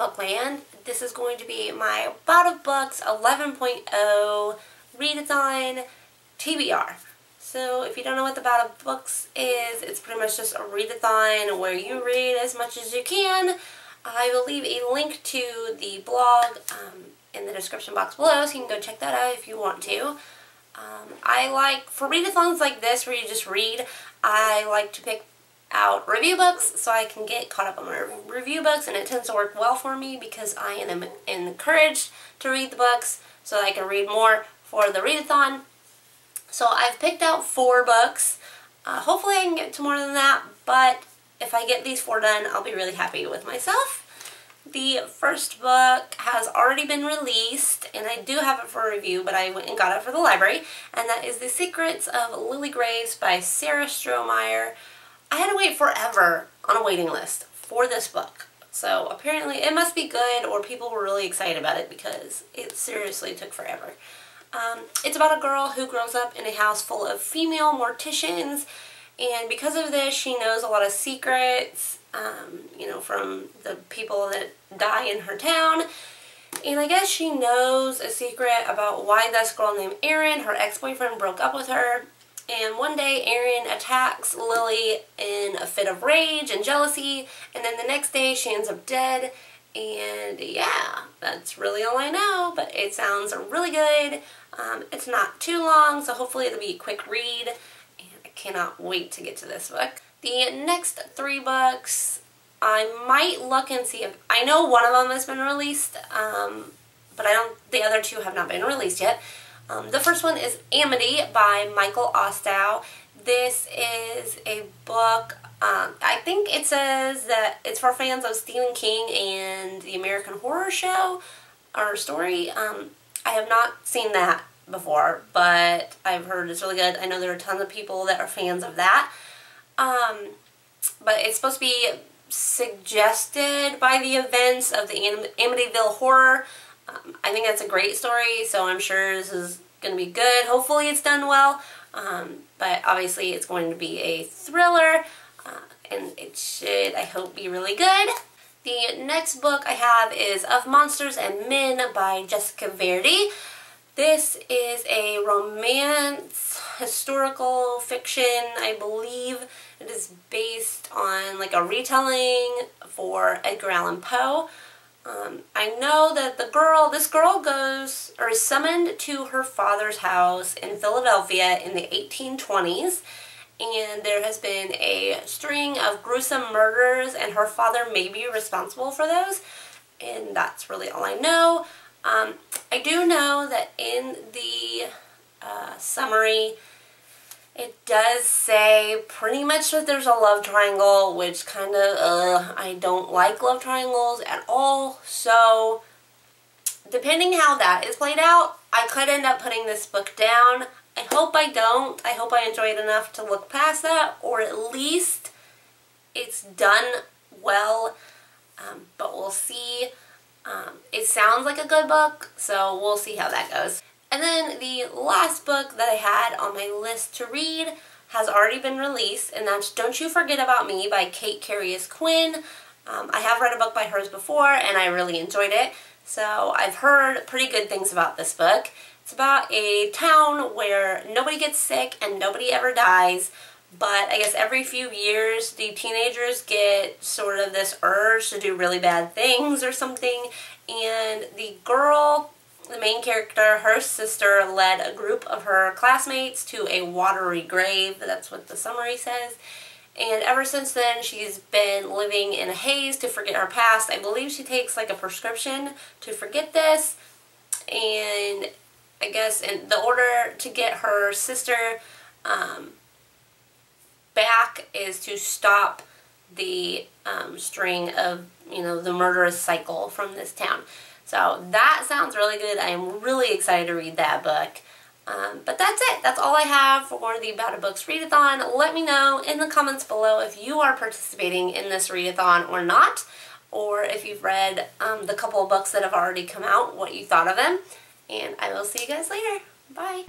Bookland. This is going to be my Bout of Books 11.0 Read-a-thon TBR. So if you don't know what the Bout of Books is, it's pretty much just a read-a-thon where you read as much as you can. I will leave a link to the blog in the description box below, so you can go check that out if you want to. I like, for read-a-thons like this where you just read, I like to pick out review books so I can get caught up on my review books, and it tends to work well for me because I am encouraged to read the books so I can read more for the read-a-thon. So I've picked out 4 books. Hopefully I can get to more than that, but if I get these 4 done, I'll be really happy with myself. The first book has already been released, and I do have it for review, but I went and got it for the library, and that is The Secrets of Lily Graves by Sarah Strohmeyer. I had to wait forever on a waiting list for this book, so apparently it must be good, or people were really excited about it because it seriously took forever. It's about a girl who grows up in a house full of female morticians, and because of this she knows a lot of secrets, you know, from the people that die in her town. And I guess she knows a secret about why this girl named Erin, her ex-boyfriend, broke up with her. And one day Erin attacks Lily in a fit of rage and jealousy, and then the next day she ends up dead. And yeah, that's really all I know, but it sounds really good. It's not too long, so hopefully it'll be a quick read, and I cannot wait to get to this book. The next 3 books, I might look and see if, I know one of them has been released, but the other 2 have not been released yet. The first one is Amity by Michael Ostow. This is a book, I think it says that it's for fans of Stephen King and the American Horror Show, or story. I have not seen that before, but I've heard it's really good. I know there are tons of people that are fans of that. But it's supposed to be suggested by the events of the Amityville Horror. I think that's a great story, so I'm sure this is going to be good. Hopefully it's done well, but obviously it's going to be a thriller, and it should, I hope, be really good. The next book I have is Of Monsters and Men by Jessica Verdi. This is a romance, historical fiction, I believe. It is based on like a retelling for Edgar Allan Poe. I know that this girl goes, or is summoned to her father's house in Philadelphia in the 1820s, and there has been a string of gruesome murders, and her father may be responsible for those, and that's really all I know. I do know that in the summary, it does say pretty much that there's a love triangle, which kind of, I don't like love triangles at all, so depending how that is played out, I could end up putting this book down. I hope I don't. I hope I enjoy it enough to look past that, or at least it's done well, but we'll see. It sounds like a good book, so we'll see how that goes. And then the last book that I had on my list to read has already been released, and that's Don't You Forget About Me by Kate Carius-Quinn. I have read a book by hers before, and I really enjoyed it, so I've heard pretty good things about this book. It's about a town where nobody gets sick and nobody ever dies, but I guess every few years the teenagers get sort of this urge to do really bad things or something, and the girl, the main character, her sister, led a group of her classmates to a watery grave. That's what the summary says. And ever since then, she's been living in a haze to forget her past. I believe she takes like a prescription to forget this. And I guess in the order to get her sister back is to stop the string of, you know, the murderous cycle from this town. So that sounds really good. I am really excited to read that book. But that's it. That's all I have for the Bout of Books read-a-thon. Let me know in the comments below if you are participating in this read-a-thon or not, or if you've read the couple of books that have already come out, what you thought of them. And I will see you guys later. Bye.